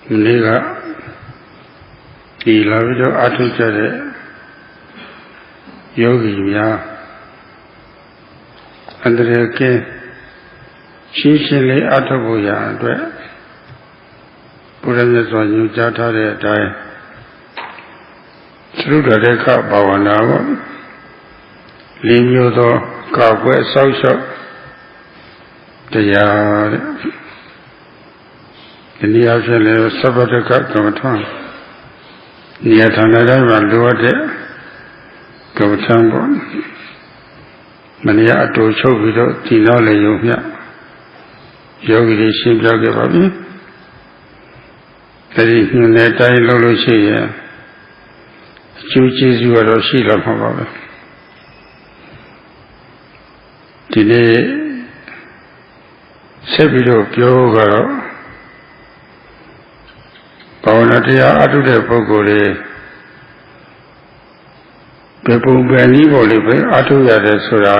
Nega di lavido attucciare yogi mia Andrea che Shishili Atabuya Buddha Swanyu Jatare Dai Sruda Reka Bhavanava Limyodo Kabwe Sausha Daya Niyashale Sabataka Kamatan Niyatanada Luade Kamatanbon Mania Ato Chovido Tinole Yumya Yogi Shimjaka Babi Very Neta Lolo Shea Chuchis you are Shila Pava Tine Sebido Pyogaro Pavanatia Atude Pogore People Bani Bolive Atuya de Sura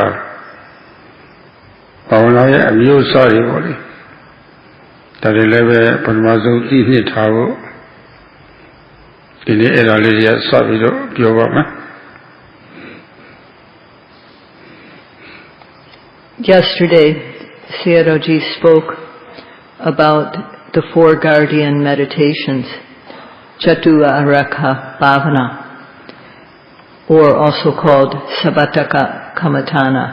Pavanaya Amu Sari Boli Tarileve Panmazo Tini Tavo Tini Eralidia Savido Pyogama. Yesterday, Sayadawgyi spoke about the four guardian meditations, Chatu Arakha Bhavana, or also called Sabataka Kamatana,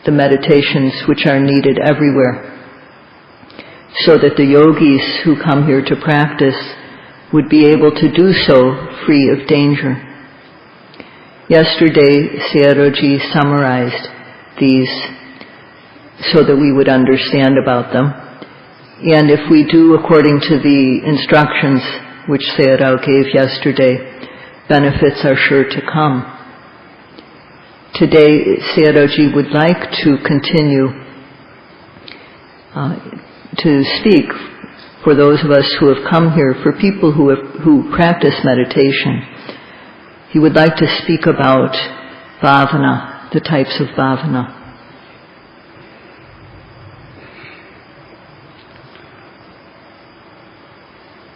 the meditations which are needed everywhere, so that the yogis who come here to practice would be able to do so free of danger. Yesterday, Sayadawgyi summarized these so that we would understand about them. And if we do according to the instructions which Sayadaw gave yesterday, benefits are sure to come. Today, Sayadawgyi would like to continue to speak for those of us who have come here, for people who practice meditation. He would like to speak about bhavana, the types of bhavana.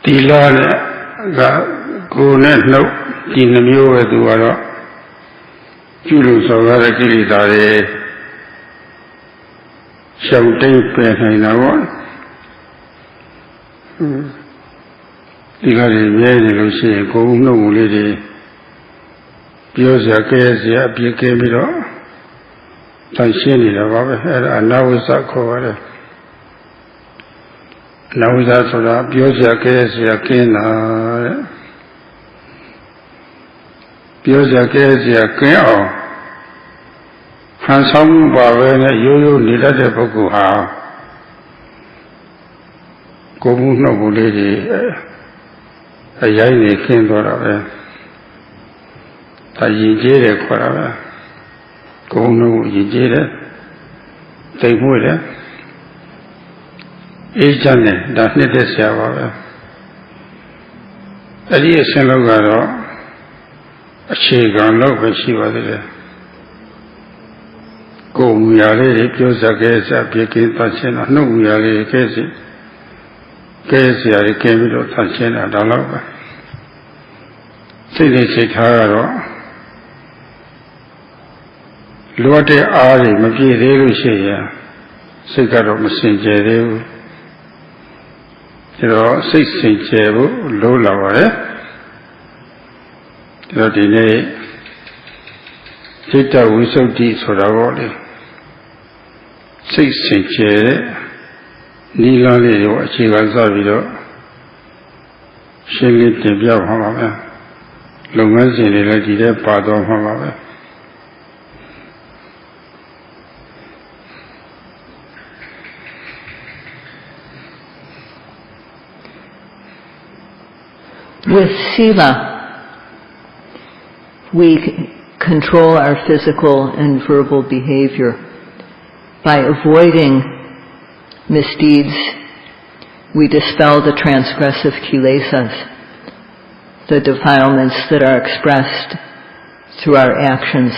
Tila go net no dinamio eduaro Julu Savara Kilitare shouting Penainawa Tigari Lucy, go no lady Piosia Kasia Piekemiro Tanshini Lava, and now is that covered. Now is that sort of Piosia Kasia Kena Piosia Kasia Kena Handsome Bavena, you needed a Bokuha. Gomu no lady a yaini came to her. Tajire Korava Gomu Yijere, they would. Each Jane, that net is Yava. Eddie Senogaro, a chigan low when she was there. Go Muyale, Piosa Gesa, Pikin Tachina, no Muyale Kesi. Kesia came to Tachina Dalova. Sidi Chitaro Luate Ari, Mapi Relucia, Sigaro Messenger, 16 Chebu, Lola, Dine Citta Visuddhi Sodavoli, 16 Chere. Nilali wa chigaza video shili tibya phama longan sin de la di de pa do phama With sila, we control our physical and verbal behavior by avoiding misdeeds. We dispel the transgressive kilesas, the defilements that are expressed through our actions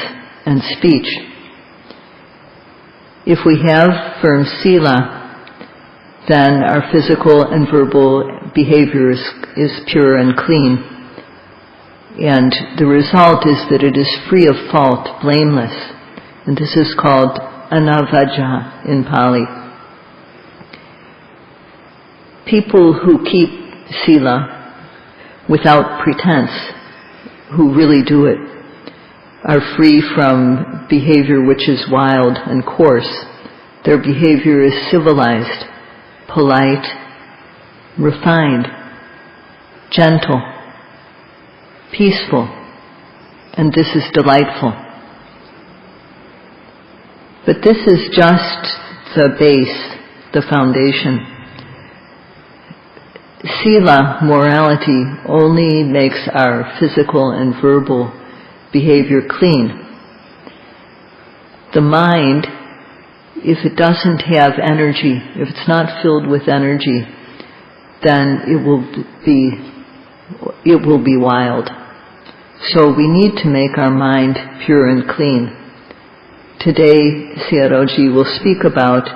and speech. If we have firm sila, then our physical and verbal behavior is pure and clean. And the result is that it is free of fault, blameless. And this is called anavajja in Pali. People who keep sila without pretense, who really do it, are free from behavior which is wild and coarse. Their behavior is civilized, polite, refined, gentle, peaceful, and this is delightful. But this is just the base, the foundation. Sila, morality, only makes our physical and verbal behavior clean. The mind, if it doesn't have energy, if it's not filled with energy, then it will be wild. So we need to make our mind pure and clean. Today, Sayadawgyi will speak about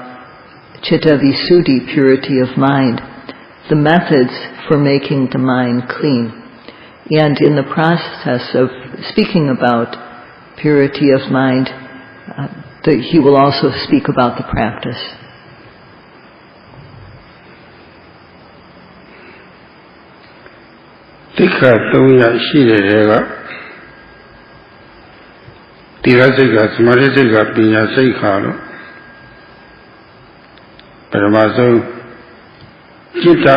Citta Visuddhi, purity of mind, the methods for making the mind clean. And in the process of speaking about purity of mind, he will also speak about the practice. Tikha Tuya Shirega Tirasika Smarisika Pinya Sikalo Paramaso Citta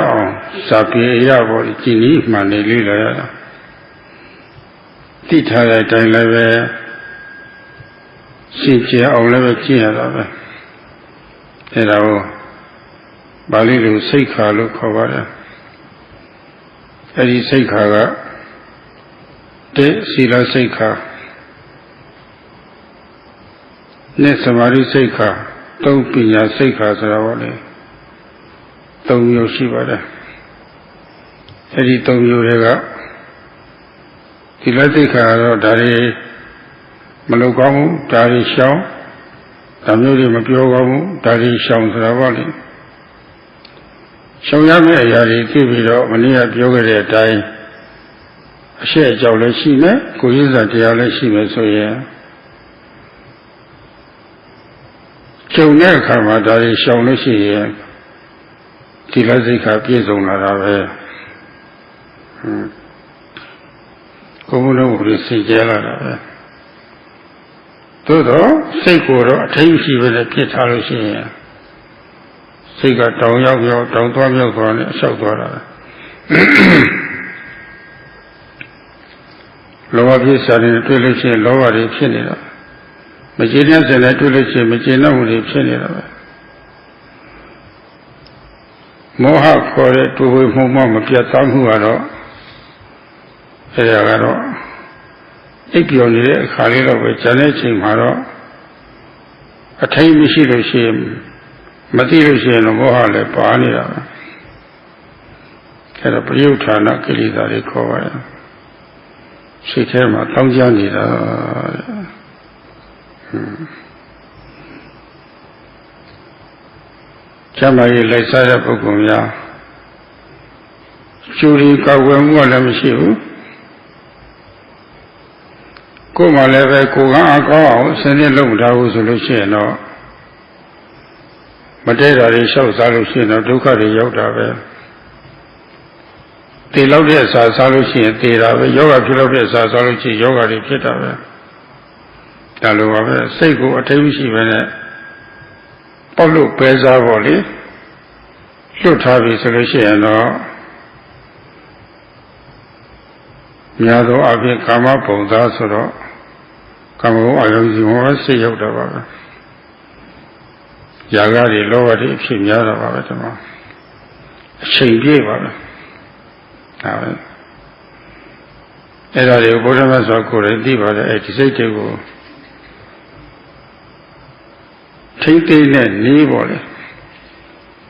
Sapi Yabo Chini Mani Lila Tita Time Level Sinchia or Level Chia Lava Erao Balilu Sikalo Kovara Eri Sikhaga De Sila Sikha Ne Samari Sikha Tong Pinya Sikha Saravale Tong Yoshibada Eri Tong Yorega Sila Sikha Dari Malukamu Dari Shao Tamuri Mapiogamu Dari Shao Saravale Shawame Yari Kibiro, Mania Yogare Dai, a share Jawle Shime, Kuiza Diale Shime Soya. Chone Kama Dari Shawle Shia, Tilazika Pizon Arave. Comuno Risijela. Todo, Sekuro, Tenshi with a Pitalosia. Sika Tong Yao, Tong Tuan Yao, Shakura. Lower Pisa in the Tulishi, lower the Chinila. Maginians and the Tulishi, Magina with the Chinila. Moha for it to whom Piatam Huaro. Eragaro. Ipioni, Kalila with Janechi Maro. A time Mishiro shame. Material no Mohale Panira Kera Priutana Kilida recover. She came at Tongianida Chamai Lesaya Pogumia Churi Kawem Walamshiu Kuma Leve Kuga go, sending low down solution. Matera is so solution of Duka Yoda. They love this as solution, they have yoga kilometers as solution, yoga repita. Taluava, Sego, a television when Polo Pesa Valley should have a solution or Miado Avi Kama Poda Soro Kamo, I don't see Yoda. Yagari lowered it, Shimyada Bavatama. Shingi Baba. Era the Bodamas of Korendi, but at the Sate taking that knee body.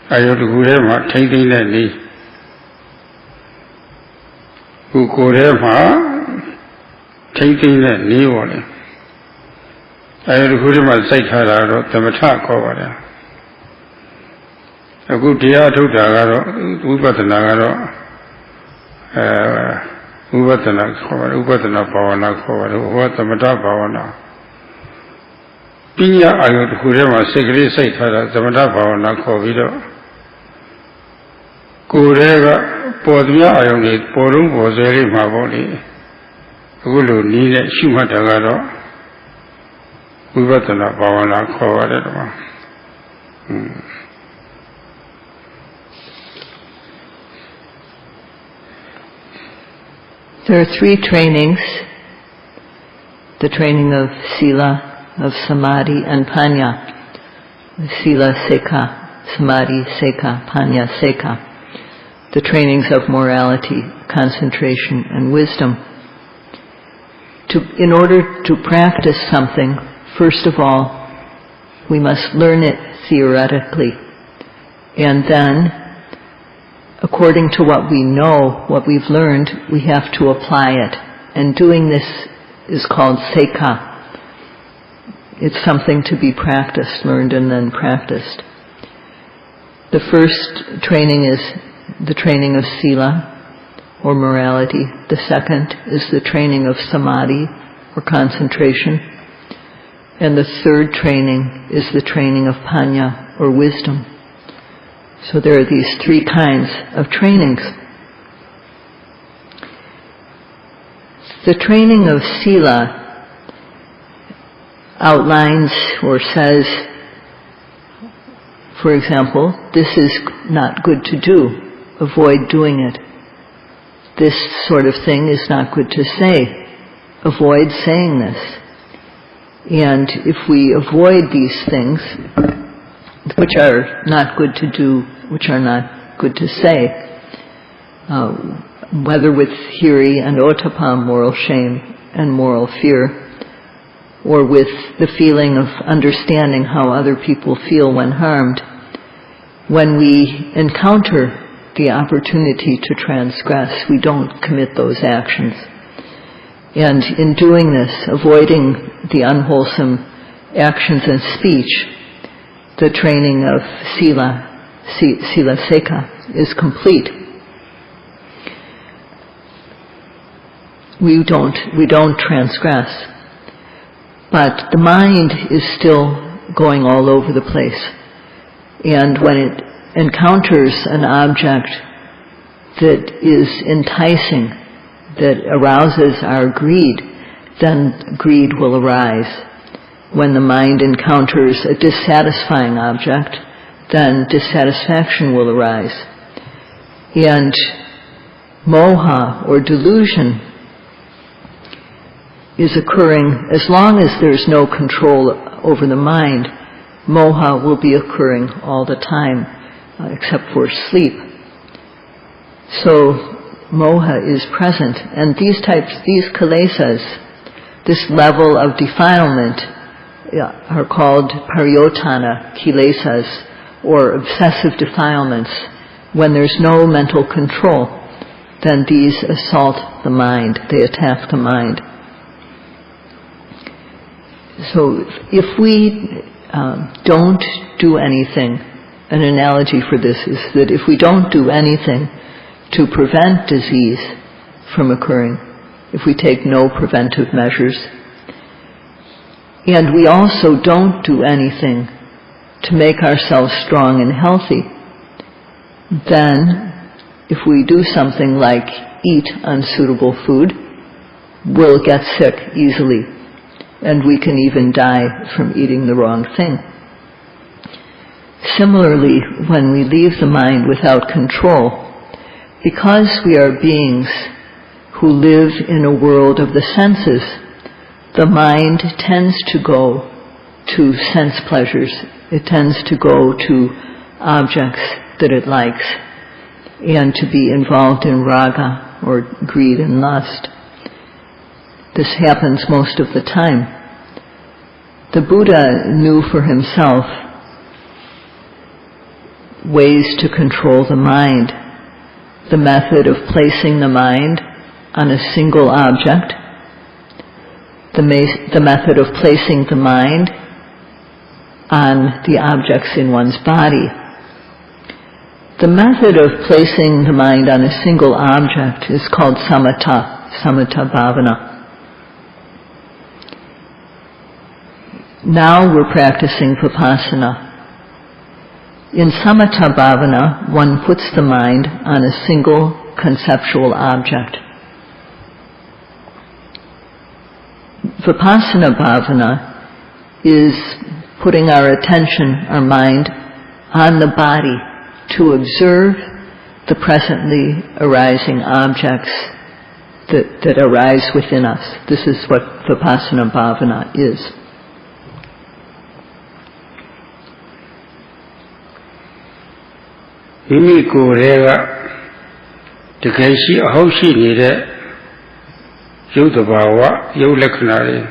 I have to go there, taking that knee. Who go there, taking that knee body. I have to go to my Saikara, the Matak over there. အခုတရားထုတ်တာကတော့ဝိပဿနာကတော့ဝိပဿနာခေါ်ပါတယ်ဝိပဿနာဘာဝနာခေါ်ပါတယ်ဟောသမထဘာဝနာပညာအာယုတစ်ခုထဲမှာစိတ်ကလေးစိုက်ထားတာသမထဘာဝနာခေါ်ပြီးတော့ကိုယ်တည်းကပေါ်သမျှအာယုတွေပေါ်လုံးပေါ်စဲလေးမှာပေါ့လေအခုလိုနည်းနဲ့ရှုမှတ်တာကတော့ဝိပဿနာဘာဝနာခေါ်ရတယ်တော့ There are three trainings, the training of Sila, of Samadhi and Panya. Sila Sekha, Samadhi Sekha, Panya Sekha. The trainings of morality, concentration and wisdom. In order to practice something, first of all, we must learn it theoretically. And then, according to what we know, what we've learned, we have to apply it. And doing this is called Sekha. It's something to be practiced, learned and then practiced. The first training is the training of Sila, or morality. The second is the training of Samadhi, or concentration. And the third training is the training of Panya, or wisdom. So there are these three kinds of trainings. The training of Sila outlines or says, for example, this is not good to do. Avoid doing it. This sort of thing is not good to say. Avoid saying this. And if we avoid these things, which are not good to do, which are not good to say, whether with hiri and otapam, moral shame and moral fear, or with the feeling of understanding how other people feel when harmed, when we encounter the opportunity to transgress, we don't commit those actions. And in doing this, avoiding the unwholesome actions and speech, the training of Sila Sekha is complete. We don't transgress. But the mind is still going all over the place. And when it encounters an object that is enticing, that arouses our greed, then greed will arise. When the mind encounters a dissatisfying object, then dissatisfaction will arise. And moha, or delusion, is occurring as long as there's no control over the mind. Moha will be occurring all the time, except for sleep. So moha is present, and these kilesas, this level of defilement, are called pariyotana kilesas, or obsessive defilements. When there's no mental control, then these assault the mind, they attack the mind. So if we don't do anything, an analogy for this is that if we don't do anything to prevent disease from occurring, if we take no preventive measures, and we also don't do anything to make ourselves strong and healthy, then if we do something like eat unsuitable food, we'll get sick easily, and we can even die from eating the wrong thing. Similarly, when we leave the mind without control, because we are beings who live in a world of the senses, the mind tends to go to sense pleasures. It tends to go to objects that it likes, and to be involved in raga, or greed and lust. This happens most of the time. The Buddha knew for himself ways to control the mind. The method of placing the mind on a single object, the method of placing the mind on the objects in one's body. The method of placing the mind on a single object is called samatha bhavana. Now we're practicing vipassana. In samatha bhavana, one puts the mind on a single conceptual object. Vipassana bhavana is putting our attention, our mind, on the body to observe the presently arising objects that arise within us. This is what vipassana bhavana is. Mimi Korega Takeshi Ahoshi Nide Yudabawa Yulaknari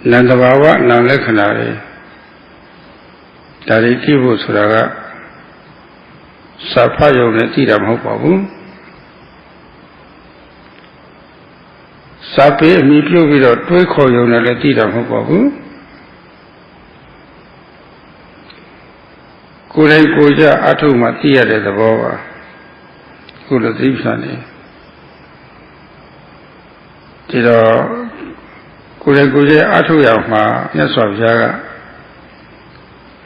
Nandabawa Nanlaknari Dariki Busuraga Sapayo Natira Mopabu Sape Miklu without Twikoyo Natira Mopabu Kurai Koja Atu Matia de the Bova Kula Dipsani Tiro Kurai Koja Atu Yama Yaswa Yaga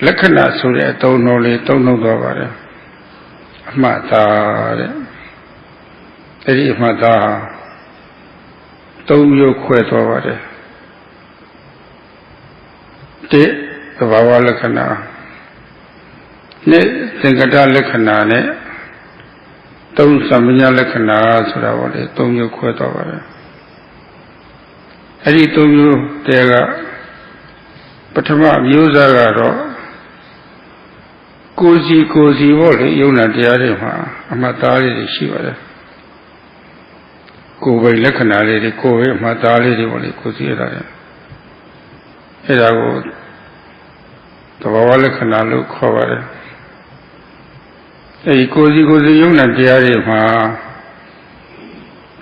Lakana Surya don't know Dovare Mata Eri Mata don't you quit over Te the Bava Lakana Ne Singata Lakana ne Don't Samina Lakana Suravale, don't you quit over Eri don't you Tega Patama Musagaro Cozy Vole, Yuna Diarima, Amatali Shiva. Go by Lacanari, Kove, Matali, Vole, Cozy. Edago the Walla Canalu cover. A cozy Yuna Diarima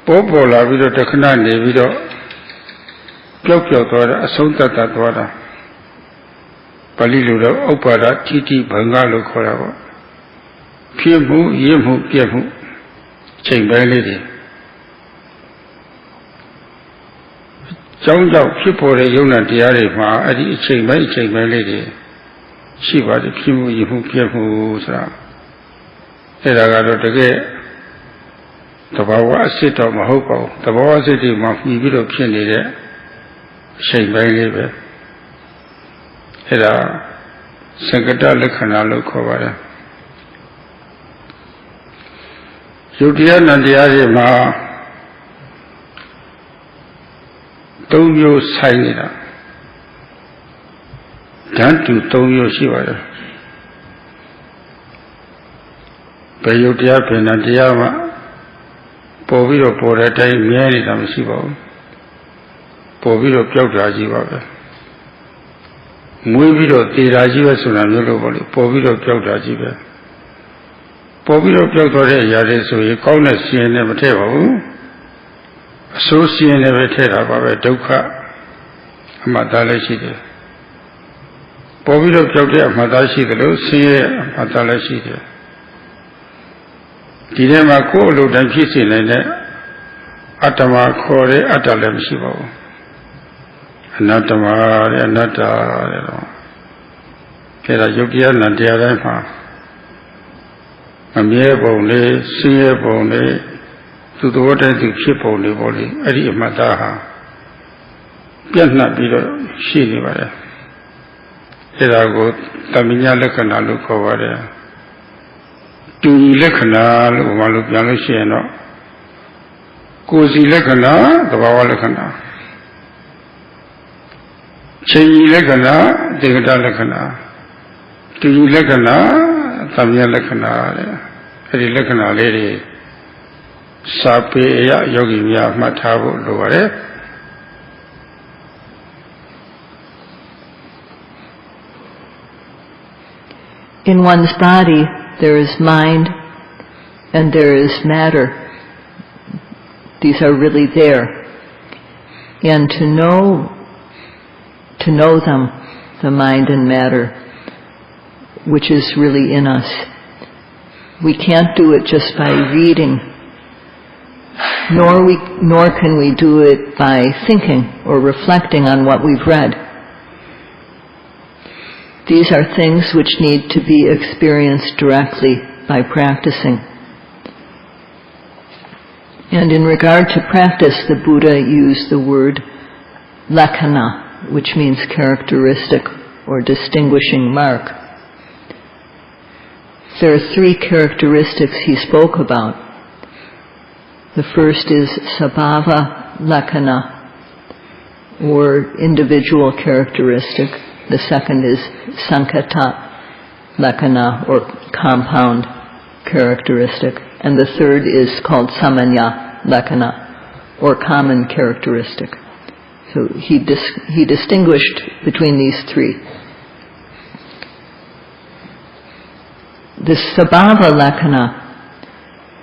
Popola Vido Takanani Vido Piopiota, Assunta Tatuada. Palilu Opera Titi Bangalo Korava Piemu Yemu Piemu Chamber Lady Jong people Yuna Diarima at the chamber lady she was the Piemu Yemu Piemu Sra Edagado to get the Bawa sit of Mahopo, the Bawa city Mafi Vido Pianide Chamber Lady Era Sankata Lakana Lokova Yudia Nandiarima don't you sign it up. Don't you Shiva Payutia Penantiama Poviro Poreta Miani Damsibo Poviro Piotrajiva Muy Viro Tirajiva Sunamilo, Poviro Piotrajiva Poviro Piotore Yaresu, you call us in a table. Associate never tell about Duka Amadalashide Poviro Piotra Madashi, the Lucy Madalashide Dilema Kolo than kissing in Atama Kore Atalem Shivo. Anatama, Anata, Kera Yogia Nandiarama, a mere bone, see a bone, to the water to ship only body, Adi Mataha, Piana Bido, Shiniva, Erago, Tamina Lakana look over there. Do you Lakana, Umalu Piano, Cozy Lakana, the Bawa Lakana. Chayi Lakana, Degata Lakana, Tuyu Lakana, Tamya Lakana, Eri Lakana lady, Sape Yogi Mia Matabu Lore. In one's body, there is mind and there is matter. These are really there. And to know them, the mind and matter, which is really in us. We can't do it just by reading, nor can we do it by thinking or reflecting on what we've read. These are things which need to be experienced directly by practicing. And in regard to practice, the Buddha used the word lakkhana, which means characteristic or distinguishing mark. There are three characteristics he spoke about. The first is sabhava lakkhana, or individual characteristic. The second is sankata lakkhana, or compound characteristic. And the third is called samanya lakkhana, or common characteristic. So he distinguished between these three. This sabhava lakkhana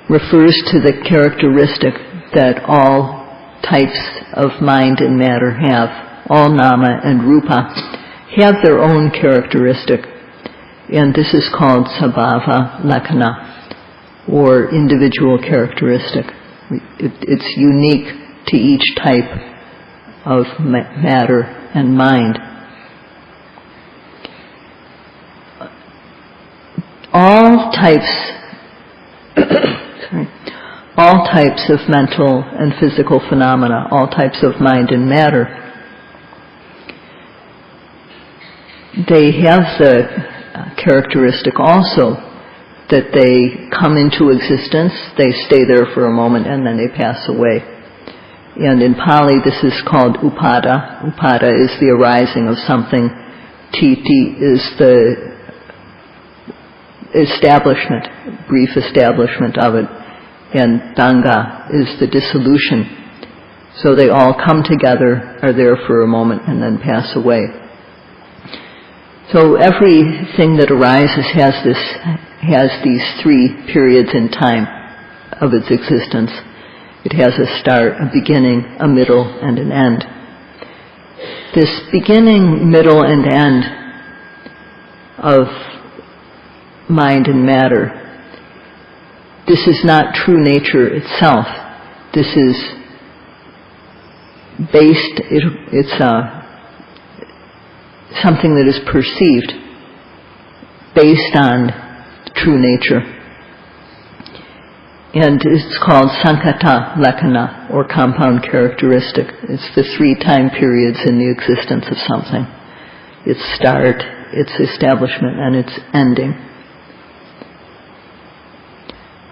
refers to the characteristic that all types of mind and matter have. All nama and rupa have their own characteristic, and this is called sabhava lakkhana, or individual characteristic. It's unique to each type of matter and mind. All types of mental and physical phenomena, all types of mind and matter, they have the characteristic also that they come into existence, they stay there for a moment, and then they pass away. And in Pali this is called upada. Upada is the arising of something. Titi is the establishment, brief establishment of it. And danga is the dissolution. So they all come together, are there for a moment, and then pass away. So everything that arises has these three periods in time of its existence. It has a start, a beginning, a middle, and an end. This beginning, middle, and end of mind and matter, this is not true nature itself. This is based, it's something that is perceived based on true nature. And it's called sankata lakkhana, or compound characteristic. It's the three time periods in the existence of something. Its start, its establishment, and its ending.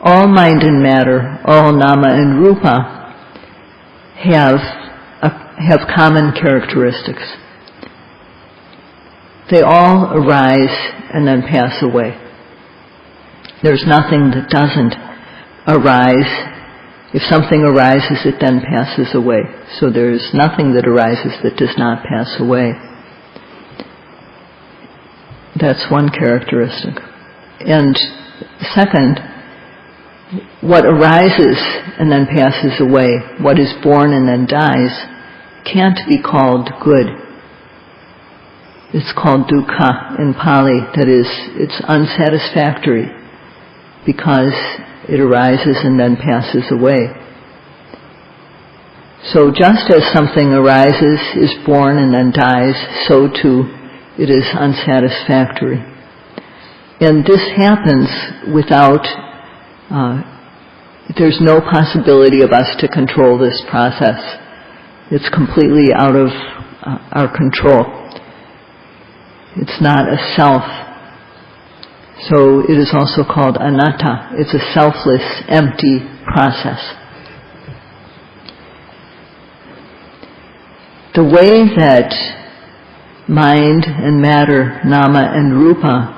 All mind and matter, all nama and rupa have common characteristics. They all arise and then pass away. There's nothing that doesn't arise. If something arises, it then passes away. So there's nothing that arises that does not pass away. That's one characteristic. And second, what arises and then passes away, what is born and then dies, can't be called good. It's called dukkha in Pali. That is, it's unsatisfactory because it arises and then passes away. So just as something arises, is born and then dies, so too it is unsatisfactory. And this happens without, there's no possibility of us to control this process. It's completely out of our control. It's not a self. So it is also called anatta. It's a selfless, empty process. The way that mind and matter, nama and rupa,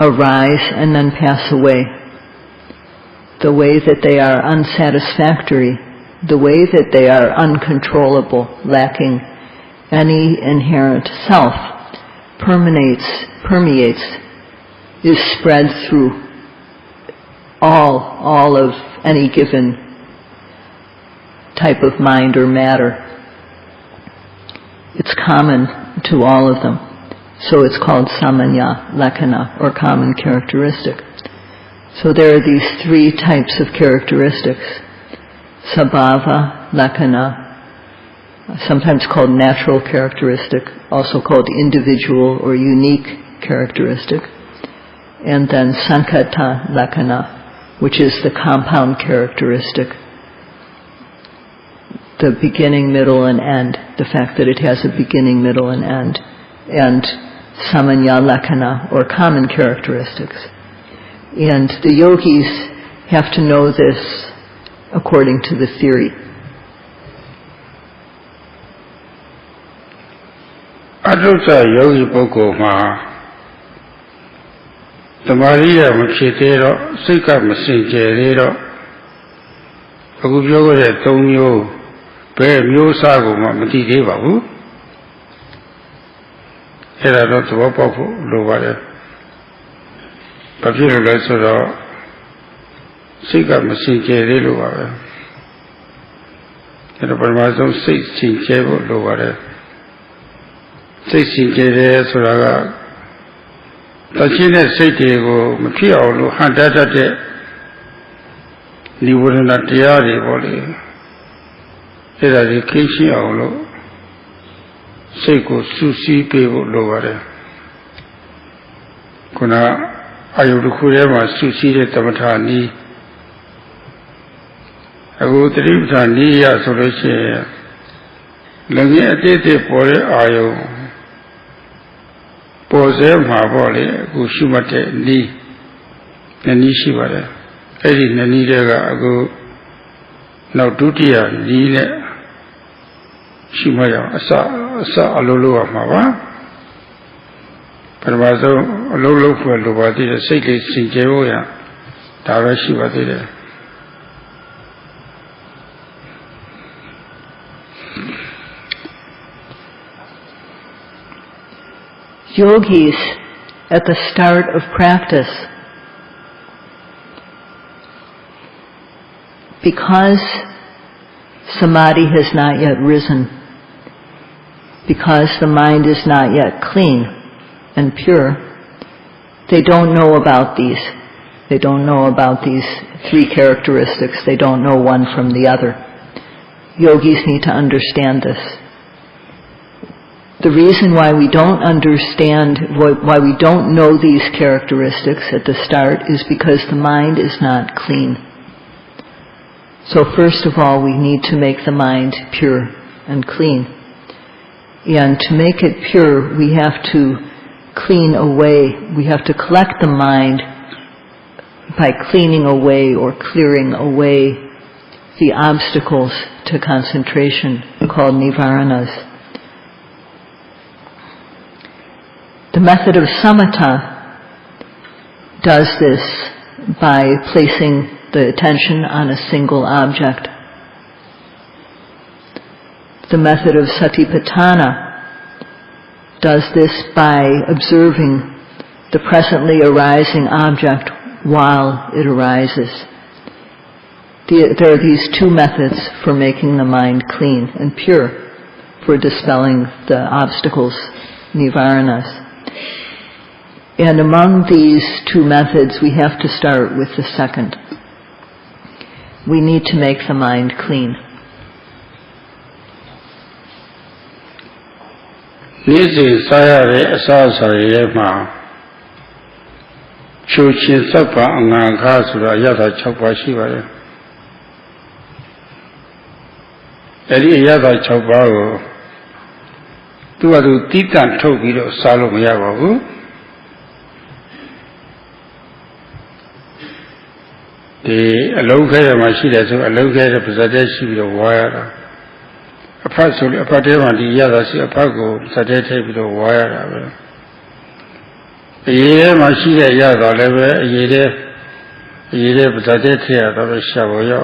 arise and then pass away, the way that they are unsatisfactory, the way that they are uncontrollable, lacking any inherent self, permeates, is spread through all of any given type of mind or matter. It's common to all of them. So it's called samanya lakkhana, or common characteristic. So there are these three types of characteristics. Sabhava, lakkhana, sometimes called natural characteristic, also called individual or unique characteristic. And then sankata lakkhana, which is the compound characteristic. The beginning, middle, and end, the fact that it has a beginning, middle, and end. And samanya lakkhana, or common characteristics. And the yogis have to know this according to the theory. Adutta yogi pukkho ma tamariya ma phit the ro sitt ka ma sin che the ro aku pyo ge de 3 myo be myo sa ko ma ma ti the ba bu era ro thabo pauk pho lo ba le ba phit lo le so ro sitt ka ma sin che the lo ba be era parama song sitt sin che pho lo ba le sitt sin che the so da ga ta chin ne sitt de ko ma phit aw lo han ta tat de nivarana taya de pho le era de khin shin aw lo sitt ko su si pe pho lo ba le kuna ayu tukhu de ma su si de tamatha ni aku triptha ni ya so lo shin lenge ate te po de ayu po se ma pho le aku shu mat de ni shi ba le ai di ni de ga aku naw dutiya ni ne shi ma yaw asa alo lo ma ba parama song alo lo phwe lo ba ti de sitt le sin che pho ya da ba shi ba ti de Yogis, at the start of practice, because samadhi has not yet risen, because the mind is not yet clean and pure, they don't know about these. They don't know about these three characteristics. They don't know one from the other. Yogis need to understand this. The reason why we don't understand, why we don't know these characteristics at the start is because the mind is not clean. So first of all, we need to make the mind pure and clean. And to make it pure, we have to clean away, we have to collect the mind by cleaning away or clearing away the obstacles to concentration called nivaranas. The method of samatha does this by placing the attention on a single object. The method of satipatthana does this by observing the presently arising object while it arises. There are these two methods for making the mind clean and pure, for dispelling the obstacles, nivaranas. And among these two methods, we have to start with the second. We need to make the mind clean. Nisi sayare asasare ma chuchin sabba angangha sura yatha 6 pa shi ba le. Eri yatha 6 pa ko tu ba tu titan thok pi lo sa lo ma ya ba bu. Di alou khe ma shi de so alou khe de pasat de shi pi lo wa ya da. Apart so le apart de ma di yatha shi apart ko sat de thai pi lo wa ya da ba. Aye de ma shi de yatha le be aye de pasat de thai ya da ba sha bo ya.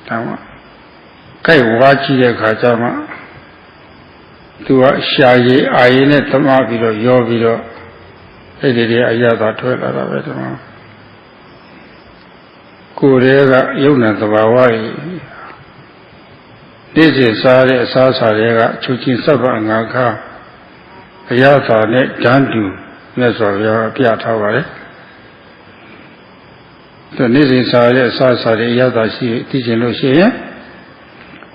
Da ma kai wa chi de kha cha ma tu wa sha ye aye ne thama pi lo yo pi lo ai de ayatha thwe la da ba da ma. Ko re ga yaunan tabawa yi desi sa de sa de ga chuchin sabba angakha Ayatha net Dandu, Nesavia Piatavare. The Nizin Sasa Yada teaching Lucia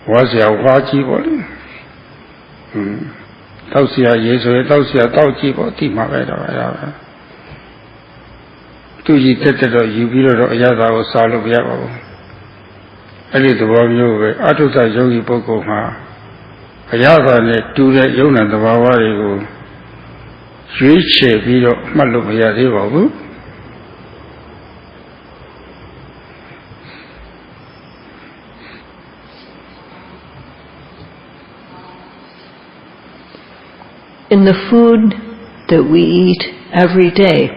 was your Waji. Tausia Yesu, Tausia Tauji, Tima Veda. Tu ye tetted you below Yada or Salubia. I did the one you Atuta Yogi Boko. Ayatha net do that Yona the Wawari. Switch below Malubia Devo. In the food that we eat every day,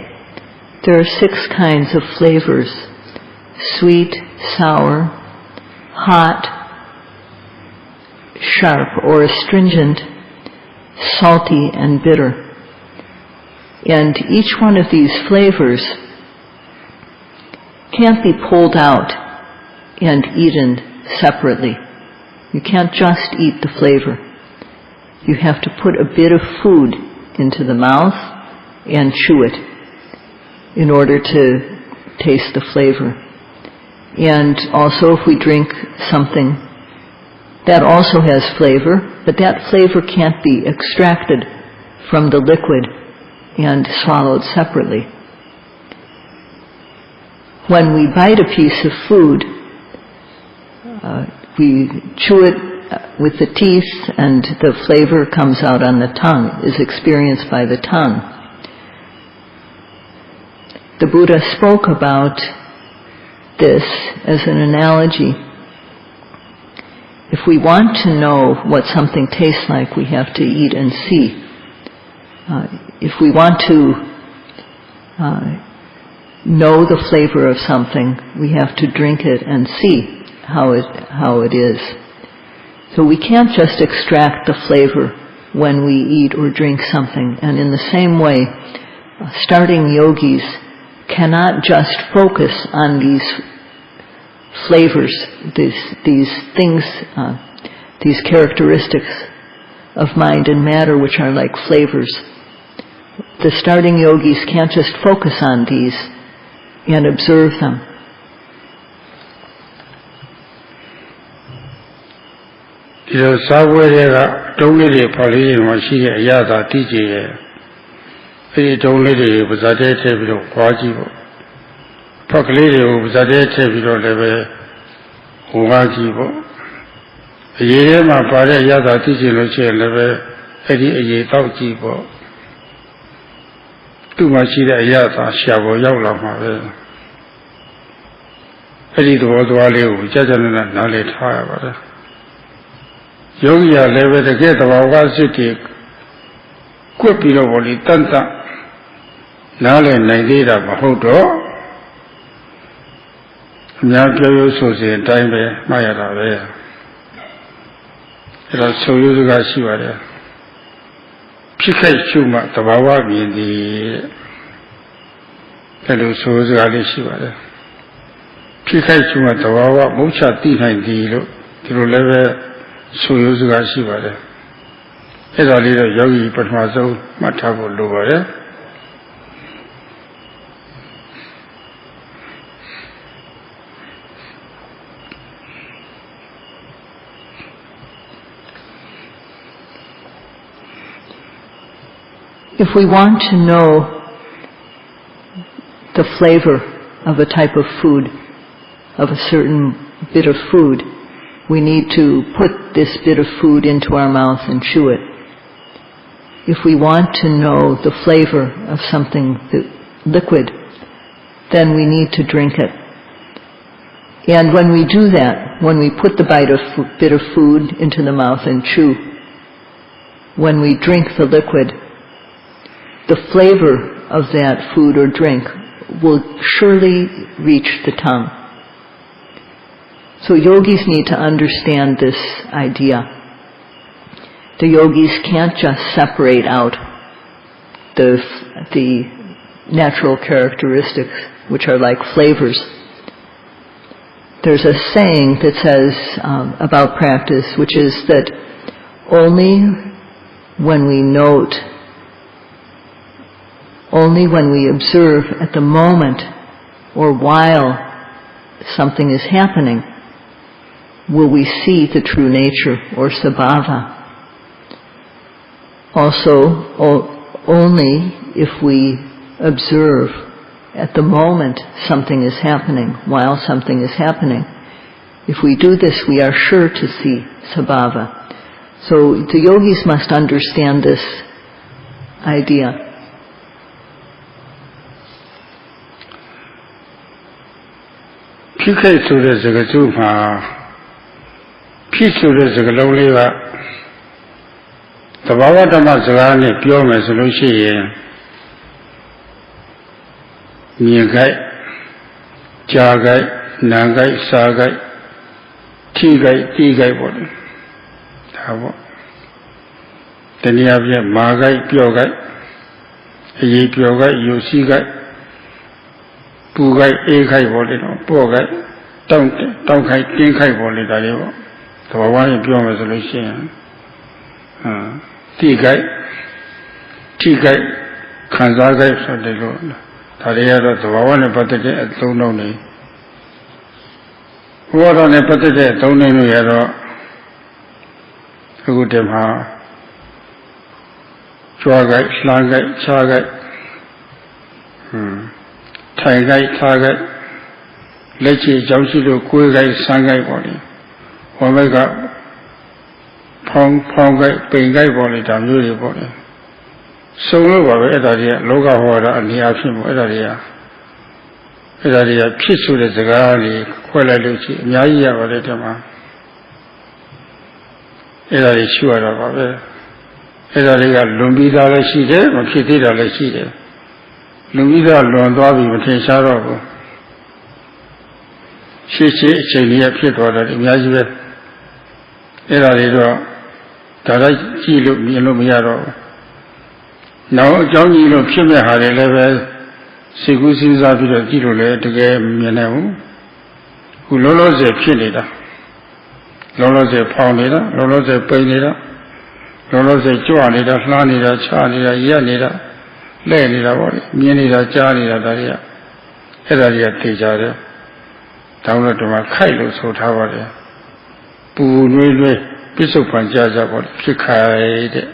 there are 6 kinds of flavors: sweet, sour, hot, sharp or astringent, salty, and bitter. And each one of these flavors can't be pulled out and eaten separately. You can't just eat the flavor. You have to put a bit of food into the mouth and chew it in order to taste the flavor. And also if we drink something, that also has flavor, but that flavor can't be extracted from the liquid and swallowed separately. When we bite a piece of food, we chew it with the teeth, and the flavor comes out on the tongue, is experienced by the tongue. The Buddha spoke about this as an analogy. If we want to know what something tastes like, we have to eat and see. If we want to know the flavor of something, we have to drink it and see how it is. So we can't just extract the flavor when we eat or drink something. And in the same way, starting yogis cannot just focus on these flavors, these things, these characteristics of mind and matter which are like flavors. The starting yogis can't just focus on these and observe them. The Savway don't let it probably when she Yada DJ. They don't let it was a day table of Quajibo. Proclated was a day table of Uajibo. The Yema Pada Yada teaching Lucia level Eddie Taujibo. Too much Yada Shabo Yawla. Eddie the Wadu, Jajan and Nalit High. Yogi level the gate of our city, Quipilo Tanta, Nale Nagira Mahoto, Nyajo Sosi, Time Mayada. It was so used as she was there. Pika Chuma, the Bawabi in the Hello Sosi Alishiva. Pika Chuma, the Bawa, Mucha Tina in the level. So use Gashivare. As a little yogi, but Mazo, Matago Luvare. If we want to know the flavor of a type of food, of a certain bit of food, we need to put this bit of food into our mouth and chew it. If we want to know the flavor of something liquid, then we need to drink it. And when we do that, when we put the bit of food into the mouth and chew, when we drink the liquid, the flavor of that food or drink will surely reach the tongue. So yogis need to understand this idea. The yogis can't just separate out the natural characteristics which are like flavors. There's a saying that says about practice, which is that only when we note only when we observe at the moment or while something is happening will we see the true nature or sabhava. Also, only if we observe at the moment something is happening, while something is happening. If we do this, we are sure to see sabhava. So the yogis must understand this idea. Pikai sura zagazuma, Pisura zagaloliva, the Bhavadama Zalani, pure resolution, Niagai, Jagai, Nagai, Sagai, Tigai body. Then you have Magai, Pyogai, Ye Pyogai, Yosigai, Pugai, Ekai body, Pogai, Tonkai, Tinkai body, Darivo, the Bhavani pure resolution, Tigai, Kanzagai, so they go. Taria, the Bhavani Patake at Tononi. What on a Patake at Tononi Yaro? Good them ha. Chuagai, Slangai, Chagai, Taigai, Tagai, Lechi, Jausido, Kuigai, Sangai body, Omega, Pongai, Pingai body, Damuri body. So over Edaria, Loga Hora, and the Afim Edaria, Pisu de Zagari, Kuala Luci, Yaya, or Etama. Edari Shua of it. Edaria, Lumbida Lashide, or Kitida Lashide. Lumbida Londavi, Matensaro. She appeared order in Yazbet. Edario, Taraji Lumiaro. Now, Johnny Lopshima had a level, Sigusi Zabida Gilole to get Mianau, who Lolos a Pinida, Lolos a Poundida, Lolos a Painida, Lolos a Joanida, Flanida, Charnida, Yanida, Lenida, Mianida, Janida, Daria, Edaria Tijada, down to my Kailo, so Tawada, Poo, Bishop and Jaza, Pikai.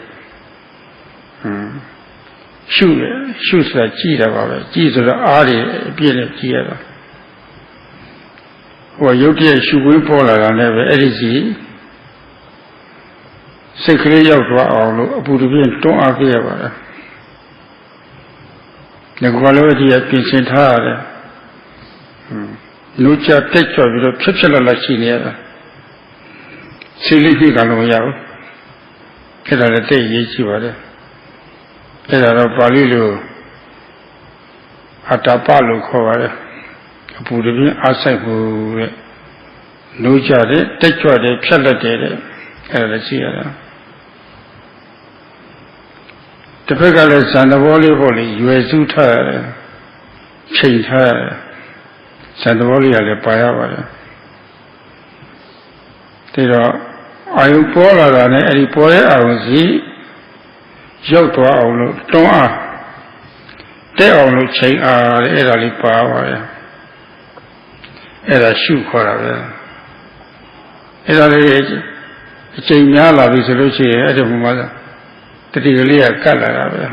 Shoes like cheetah about it. Jesus are being together. Well, you get shoe win polar and never easy. Secretly out to our Buddha don't appear about it. The quality has been sent hard. No chat take of the picture like she never. Silly Galoya. Get out a day, yes, you are. Era Palilu Atapalu cover Buddha Asaku Nujade, Techuade, Pialade, and the Sierra. The Pegales and the Volley, Uezuta, Chain her, Sandavolia, the Payava. There are Polar and any boy I will see.ရောက်သွားအောင်လို့တွန်းအားတဲ့အောင်လို့ချိန်အားအဲ့ဒါလေးပါပါတယ်အဲ့ဒါရှုခေါ်တာပဲအဲ့ဒါလေးအချိန်များလာပြီဆိုလို့ရှိရင်အဲ့ဒီမှာတတိကလေးကကတ်လာတာပဲ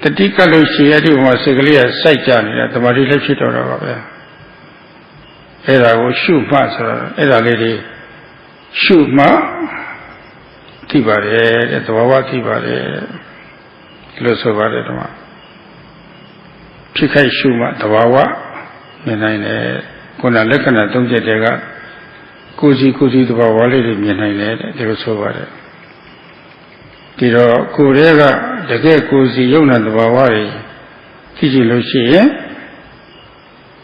တတိကတ်လို့ရှိရင်အဲ့ဒီမှာစိတ်ကလေးကစိုက်ကြနေတာတမာတိလည်းဖြစ်တော့တာပါပဲအဲ့ဒါကိုရှုမှဆိုတာအဲ့ဒါလေးတွေရှုမှသိပါတယ်တဲ့သဘာဝသိပါတယ်လို့ဆိုပါတယ်ဓမ္မဖြစ်ခိုက်ရှုမှသဘာဝမြင်နိုင်တယ်ခုနလက္ခဏာ၃ချက်တည်းကကိုယ်စီသဘာဝလေးတွေမြင်နိုင်တယ်တဲ့ဒီလိုဆိုပါတယ်ဒီတော့ကိုယ်ရဲ့ကတကယ်ကိုယ်စီယုံနာသဘာဝတွေသိကြည့်လို့ရှိရင်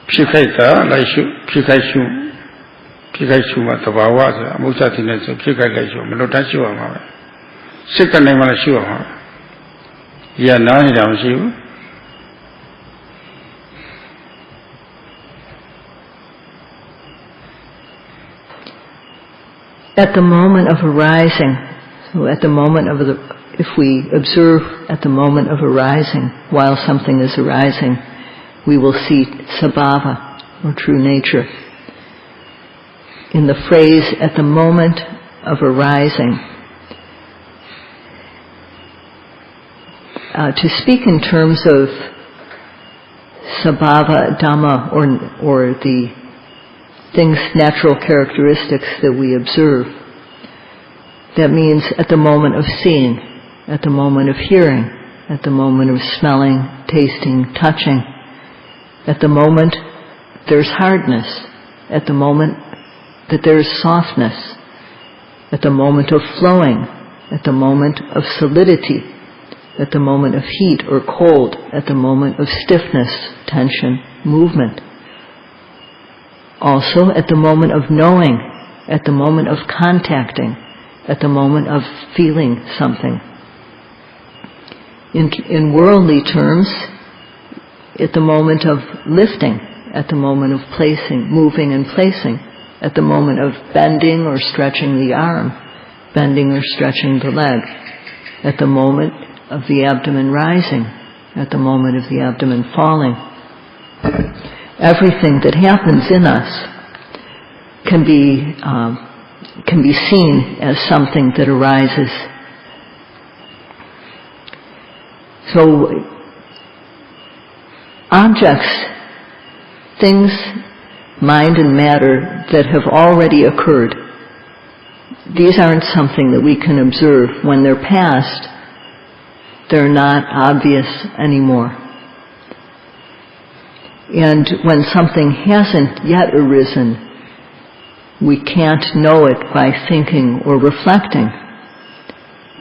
ဖြစ်ခိုက်တာလိုက်ရှုဖြစ်ခိုက်ရှုမှသဘာဝဆိုတာအမှုစတင်နေဆိုဖြစ်ခိုက်လိုက်ရှုမလို့တတ်ရှုရမှာပဲစိတ်ကနေမှလည်းရှုရမှာပဲရနားနေတာမရှိဘူး At the moment of arising, so at the moment of if we observe at the moment of arising, while something is arising, we will see sabhava, or true nature. In the phrase, at the moment of arising, to speak in terms of sabhava, Dhamma, or the things, natural characteristics that we observe, that means at the moment of seeing, at the moment of hearing, at the moment of smelling, tasting, touching, at the moment there's hardness, at the moment that there's softness, at the moment of flowing, at the moment of solidity, at the moment of heat or cold, at the moment of stiffness, tension, movement. Also at the moment of knowing, at the moment of contacting, at the moment of feeling something. In worldly terms, at the moment of lifting, at the moment of placing, moving and placing, at the moment of bending or stretching the arm, bending or stretching the leg, at the moment of the abdomen rising, at the moment of the abdomen falling. Everything that happens in us can be seen as something that arises. So, objects, things, mind and matter that have already occurred, these aren't something that we can observe. When they're past, they're not obvious anymore. And when something hasn't yet arisen, we can't know it by thinking or reflecting.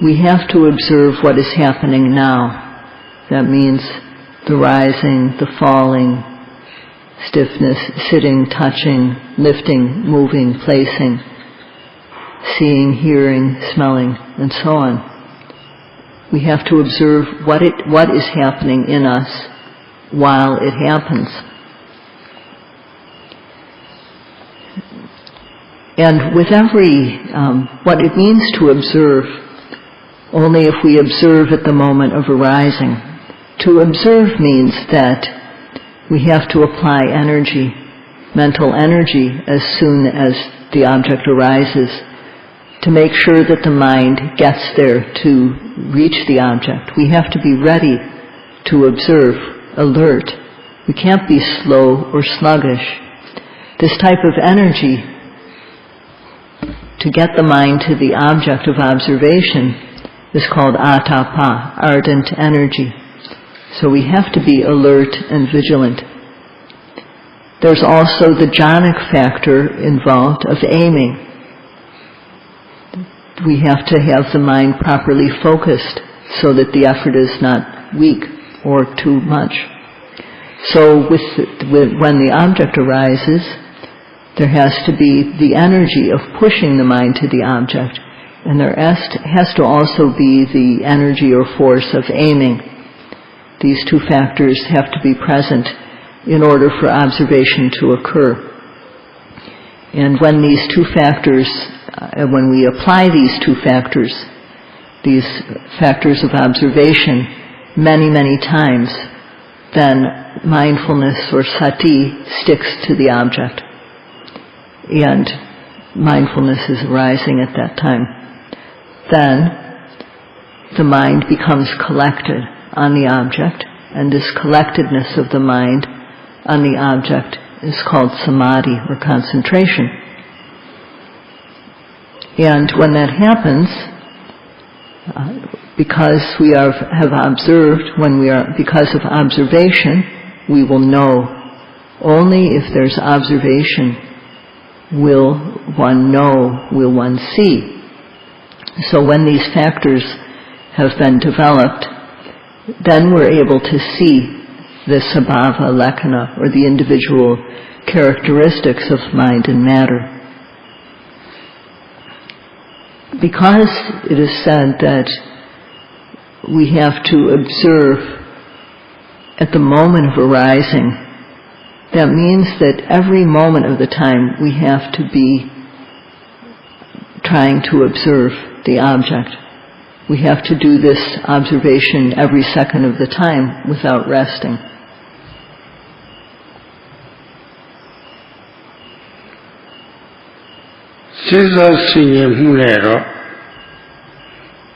We have to observe what is happening now. That means the rising, the falling, stiffness, sitting, touching, lifting, moving, placing, seeing, hearing, smelling, and so on. We have to observe what is happening in us while it happens. And with what it means to observe, only if we observe at the moment of arising. To observe means that we have to apply energy, mental energy, as soon as the object arises, to make sure that the mind gets there to reach the object. We have to be ready to observe, alert. We can't be slow or sluggish. This type of energy, to get the mind to the object of observation, is called atapa, ardent energy. So we have to be alert and vigilant. There's also the jhanic factor involved of aiming. We have to have the mind properly focused so that the effort is not weak or too much. So when the object arises, there has to be the energy of pushing the mind to the object, and there has to also be the energy or force of aiming. These two factors have to be present in order for observation to occur. And when these two factors, when we apply these two factors, these factors of observation, many, many times, then mindfulness or sati sticks to the object. And mindfulness is arising at that time. Then the mind becomes collected on the object, and this collectedness of the mind on the object is called samadhi, or concentration. And when that happens, because we have observed, because of observation, we will know. Only if there's observation will one know, will one see. So when these factors have been developed, then we're able to see the sabhava lakkhana, or the individual characteristics of mind and matter. Because it is said that we have to observe at the moment of arising, that means that every moment of the time we have to be trying to observe the object. We have to do this observation every second of the time without resting. Siza sinye mulero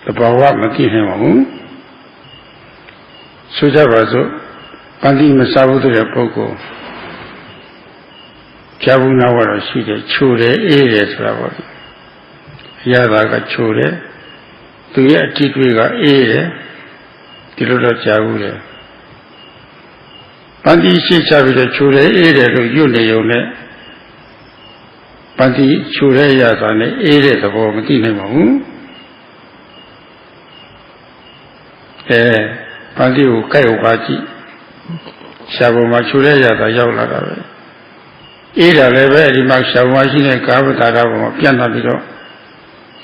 the bawa mati hemahu Sujabazo Pandi Masabudu Poko Jabuna Wara Shide Chure Ere Travel Yadaga Chure Tuya Titwiga Ere Tiluda Jabure Pandi Sichavida Chure Ere Yune Yone Pandi Chure Yazane Ere the Bomatina Pandi Kayobaji Shaboma Chure Yada Yola Ida Leve, Mark Shawashi and Kavatara, Piana Bido,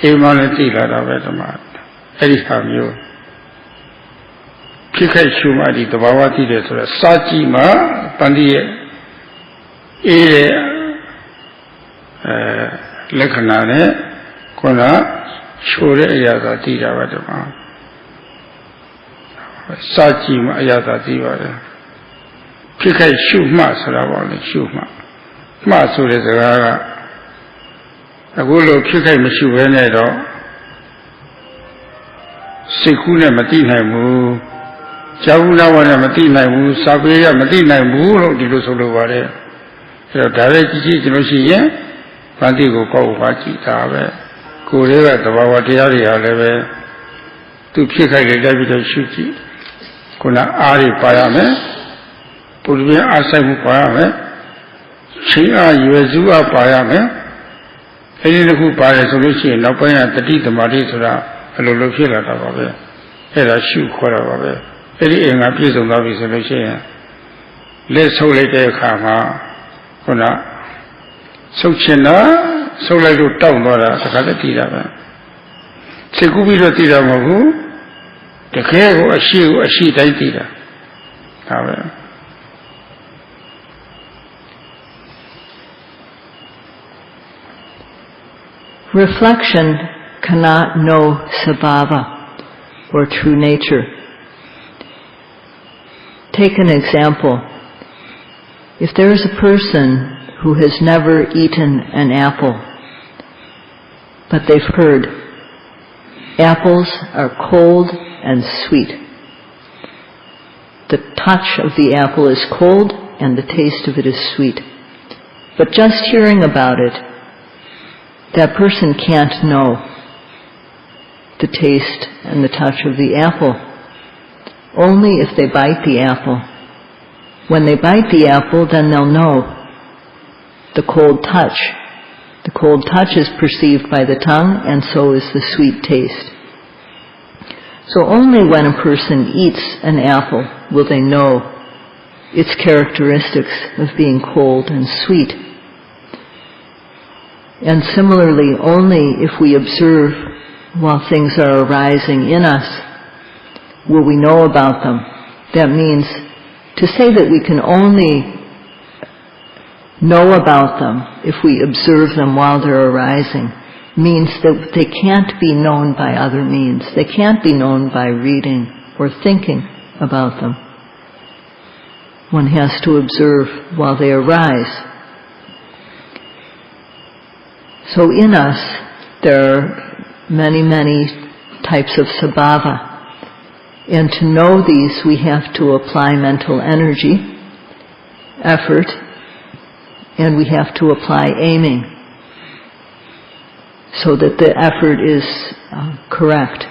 Emanatila Ravetama, Ediham you. Pika Shumadi, the Bawati, the Sajima, Pandi Ede Lekanane, Kona, Shure Yada Tira Vatama. Sajima Yada Diva. Pika Shuma Saravali Shuma. Masu is a Gulu Pika Mishu Venedo Sikuna Matina Mu Javuna Wana Matina Mu Sabia Matina Mu Dilusovare. So direct Jinoshi, Pandigo Kovachi Tabe, Kureva, the Bawatiaria Leve, to Pika David Shuki, Kuna Ari Payame, Purvia Asamu Payame. Chia Yezua Payame, any who buy a solution, no pay at the Dita Marisura, a little feel at Ababe, a shoe Korababe, any in a piece of love solution. Let's hold it a Kama, Kona, so China, so like to town or a Sakatira. Sekubi Tira Mahu, the care of a she Tira. However. Reflection cannot know sabhava, or true nature. Take an example. If there is a person who has never eaten an apple, but they've heard apples are cold and sweet. The touch of the apple is cold and the taste of it is sweet. But just hearing about it, that person can't know the taste and the touch of the apple. Only if they bite the apple. When they bite the apple, then they'll know the cold touch. The cold touch is perceived by the tongue, and so is the sweet taste. So only when a person eats an apple will they know its characteristics of being cold and sweet. And similarly, only if we observe while things are arising in us will we know about them. That means to say that we can only know about them if we observe them while they're arising means that they can't be known by other means. They can't be known by reading or thinking about them. One has to observe while they arise. So in us, there are many, many types of sabhava. And to know these, we have to apply mental energy, effort, and we have to apply aiming so that the effort is correct.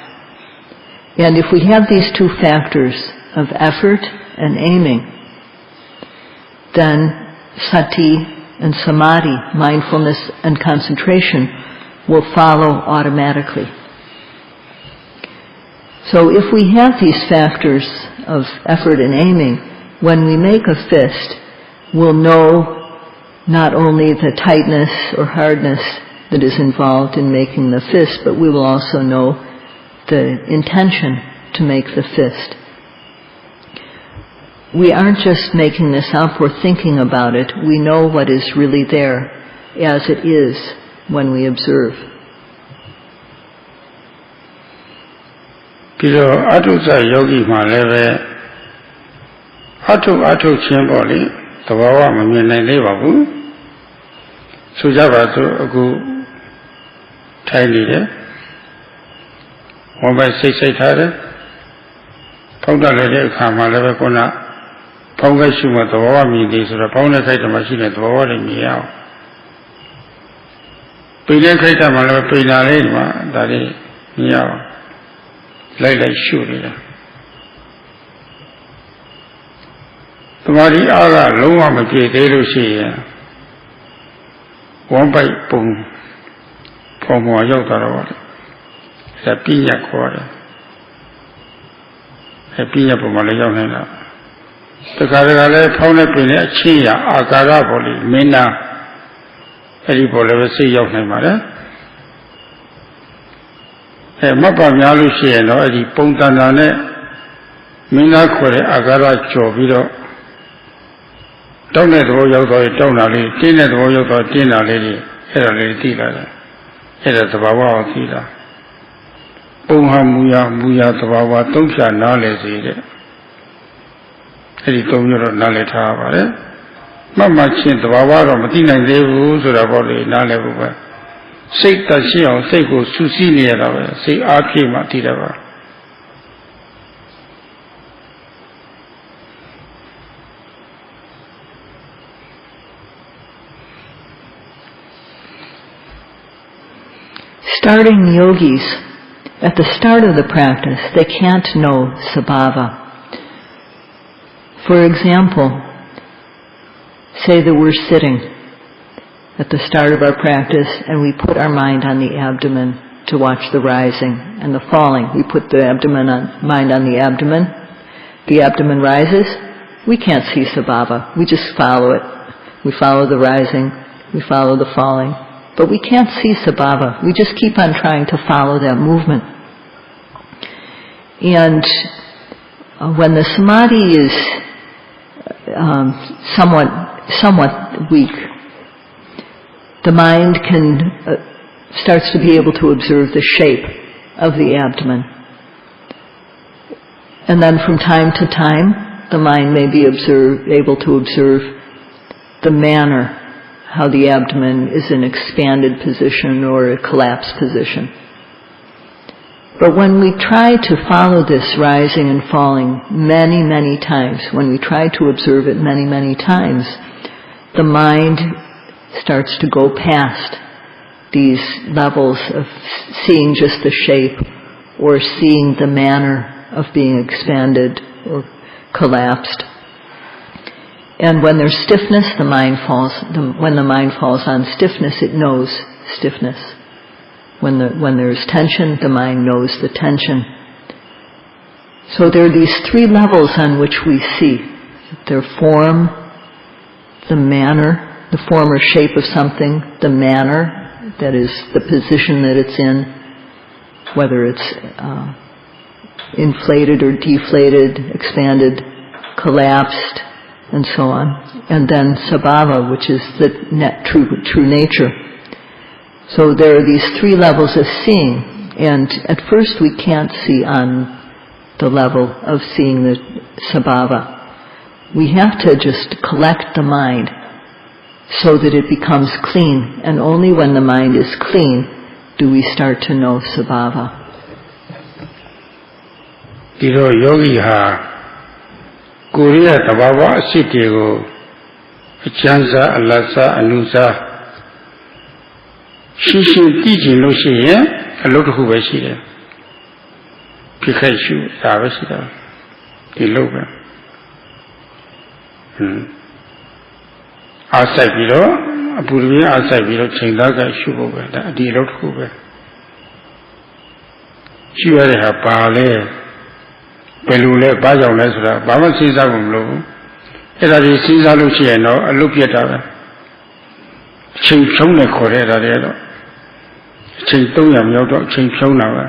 And if we have these two factors of effort and aiming, then sati and samadhi, mindfulness and concentration, will follow automatically. So if we have these factors of effort and aiming, when we make a fist, we'll know not only the tightness or hardness that is involved in making the fist, but we will also know the intention to make the fist. We aren't just making this up or thinking about it. We know what is really there as it is when we observe. ပြီးတော့အထုဇယောဂီမှာလည်းပဲအထုချင်းပေါ့လေသဘာဝမမြင်နိုင်သေးပါဘူးဆိုကြပါစို့အခုထိုင်နေတယ်ဝမ်းပိုက်စိတ်ထားတယ်ဖောက်တတ်လိုက်တဲ့အခါမှာလည်းပဲခုနဖောင်းခိုက်ရှုမှသဘာဝမြင်သေးဆိုတော့ဖောင်းတဲ့ခိုက်တမှာရှိတဲ့သဘာဝတွေမြင်ရအောင်ပိန်တဲ့ခိုက်တမှာလည်းပိန်လာလေးဒီမှာဒါလေးမြင်ရအောင်လိုက်ရှုနေတာသမာဓိအားကလုံးဝမပြည့်သေးလို့ရှိရင်ဝမ်းပိုက်ပုံဖော်မော်ရောက်သွားတော့ဒါပြည့်ရခေါ်တယ်ပြည့်ရပုံမှာလည်းရောက်နေတာတခါတခါလဲဖောင်းတဲ့ပင်နဲ့အချင်းရအာကာရပေါ်လိမင်းနာအဲ့ဒီပေါ်လည်းပဲစိတ်ရောက်နိုင်ပါတယ်မတ်ပါများလို့ရှိရင်တော့အဲ့ဒီပုံတန်တာနဲ့မင်းသားခေါ်တဲ့အာကာရကျော်ပြီးတော့တောင်းတဲ့သဘောရောက်တော့တောင်းတာလေးတင်းတဲ့သဘောရောက်တော့တင်းတာလေးအဲ့ဒါလေးသိလာတယ်အဲ့ဒါသဘာဝကိုသိတာပုံဟာမူရသဘာဝသုံးဖြာနားလည်စေတဲ့အဲ့ဒီသုံးရတော့နားလည်ထားပါလေမှတ်ချင်းသဘာဝတော့မသိနိုင်သေးဘူးဆိုတာပေါ့လေနားလည်ဖို့ပဲစိတ်တရှိအောင်စိတ်ကိုစူးစီးနေရတာပဲစိတ်အားဖြည့်မှသိတယ်ပါStarting yogis, at the start of the practice, they can't know sabhava. For example, say that we're sitting at the start of our practice and we put our mind on the abdomen to watch the rising and the falling. We put the mind on the abdomen rises, we can't see sabhava, we just follow it. We follow the rising, we follow the falling. But we can't see sabhava. We just keep on trying to follow that movement. And when the samadhi is somewhat weak, the mind starts to be able to observe the shape of the abdomen. And then from time to time, the mind may be able to observe the manner how the abdomen is in expanded position or a collapsed position. But when we try to follow this rising and falling many, many times, when we try to observe it many, many times, the mind starts to go past these levels of seeing just the shape or seeing the manner of being expanded or collapsed. And when there's stiffness, when the mind falls on stiffness, it knows stiffness. When there's tension, the mind knows the tension. So there are these three levels on which we see their form, the manner, the form or shape of something, the manner, that is the position that it's in, whether it's inflated or deflated, expanded, collapsed, and so on. And then sabhava, which is the true nature. So there are these three levels of seeing, and at first we can't see on the level of seeing the sabhava. We have to just collect the mind so that it becomes clean, and only when the mind is clean do we start to know sabhava. Diro yogi ha Korea tabawa asitego achansa alasa anusa Shin teaching lo shi yin a lot of who was here. Pikachu, Savasita, the Logan. Outside below, a Buddha outside below, Chindaga, Shuba, the lot who were. She had her Pale, Pelule, Baja Lesra, Baba Caesar Low. It is Caesar Luciano, a look at her. Ching Chona Correa. ချိန်300မြောက်တော့ချိန်ဖြုံးတာပဲ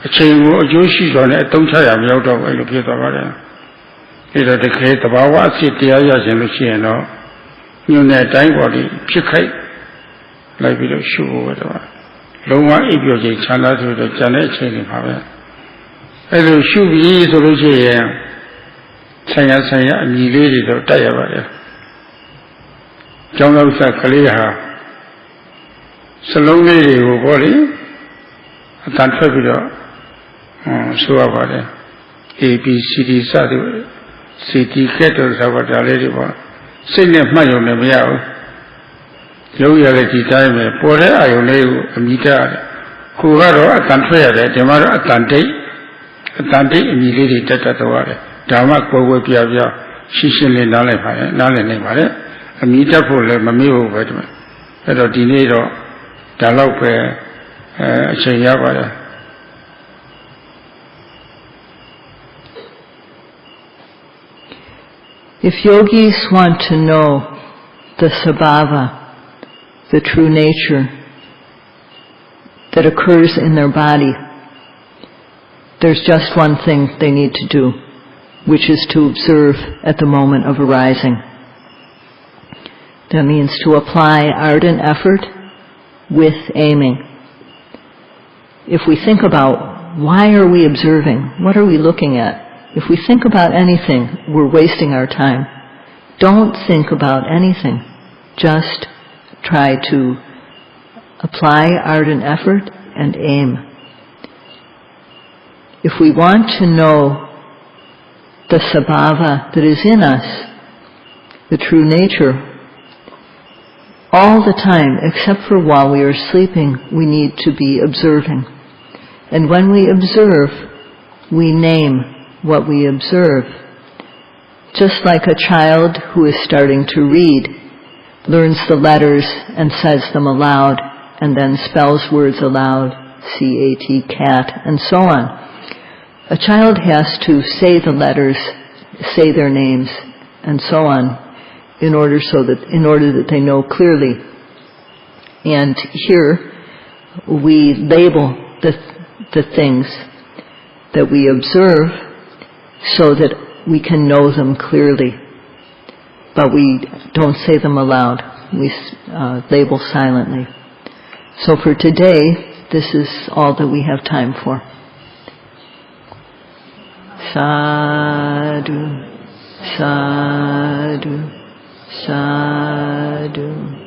အချိန်ကိုအကျိုးရှိစွာနဲ့အသုံးချရမြောက်တော့အဲ့လိုဖြစ်သွားပါတယ်အဲ့တော့တကယ်တဘာဝအဖြစ်တရားရခြင်းလို့ရှိရင်တော့ညွန်တဲ့အတိုင်းပေါ်ဒီဖြစ်ခိုက်လိုက်ပြီးတော့ရှုဖို့ပဲတော့လုံးဝအိပ်ပျော်ချိန်ချမ်းသာဆိုတော့ကျန်တဲ့အချိန်တွေပါပဲ အဲ့လိုရှုပြီးဆိုလို့ရှိရင်ဆိုင်ရအမြည်လေးတွေတော့တက်ရပါတယ်ကျောင်းတော်ဆက်ကလေးဟာစလုံးလေးတွေကိုပေါ့လေအတန်ထွက်ပြီးတော့ဆိုရပါတယ် ABCD စသည် CT ကဲ့တော့ဆိုပါဒါလေးတွေပေါ့စိတ်နဲ့မှတ်ရုံနဲ့မရဘူးရုပ်ရတဲ့ဒီတိုင်းပဲပေါ်တဲ့အာယုံလေးကိုအမြည်တက်ရတယ်ကိုကတော့အတန်ထွက်ရတယ်ဒီမှာတော့အတန်တိတ်အမြည်လေးတွေတက်သွားတယ်ဒါမှကိုယ်ပြပြရှင်းလင်းနားလည်ပါတယ်နားလည်နိုင်ပါတယ်အမြည်တက်ဖို့လည်းမမေ့ဘူးပဲဒီမှာအဲ့တော့ဒီနေ့တော့ဒါတော့ပဲအချိန်ရပါတယ် If yogis want to know the sabhava, the true nature that occurs in their body, there's just one thing they need to do, which is to observe at the moment of arising. That means to apply ardent effort with aiming. If we think about why are we observing, what are we looking at, if we think about anything, we're wasting our time. Don't think about anything. Just try to apply ardent effort and aim. If we want to know the sabhava that is in us, the true nature, all the time, except for while we are sleeping, we need to be observing. And when we observe, we name what we observe. Just like a child who is starting to read, learns the letters and says them aloud, and then spells words aloud, C-A-T, cat, and so on. A child has to say the letters, say their names, and so on, in order that they know clearly. And here we label the things that we observe so that we can know them clearly. But we don't say them aloud. We label silently. So for today, this is all that we have time for. Sadhu, sadhu, sadhu.